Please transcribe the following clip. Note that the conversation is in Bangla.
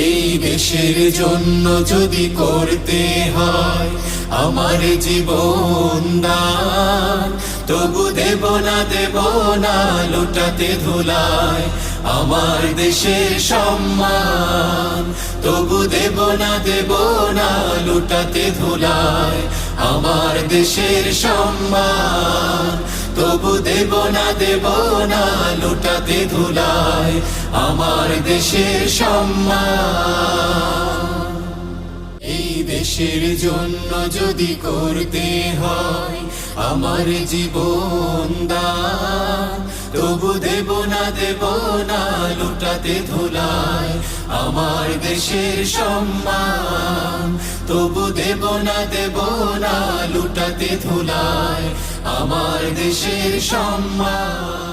এই দেশের জন্য যদি করতে হয় আমার জীবন দান, তবু দেব না লুটাতে ধুলায় আমার দেশের সম্মান। তবু দেব না লুটাতে ধুলায় আমার দেশের সম্মান। তবু দেব না লুটাতে ধুলায় আমার দেশের সম্মান। এই দেশের জন্য যদি করতে হয় আমার জীবন দান, তবু দেব না লুটাতে ধুলায় আমার দেশের সম্মান। তবু দেব না লুটাতে ধুলায় আমার দেশের সম্মান।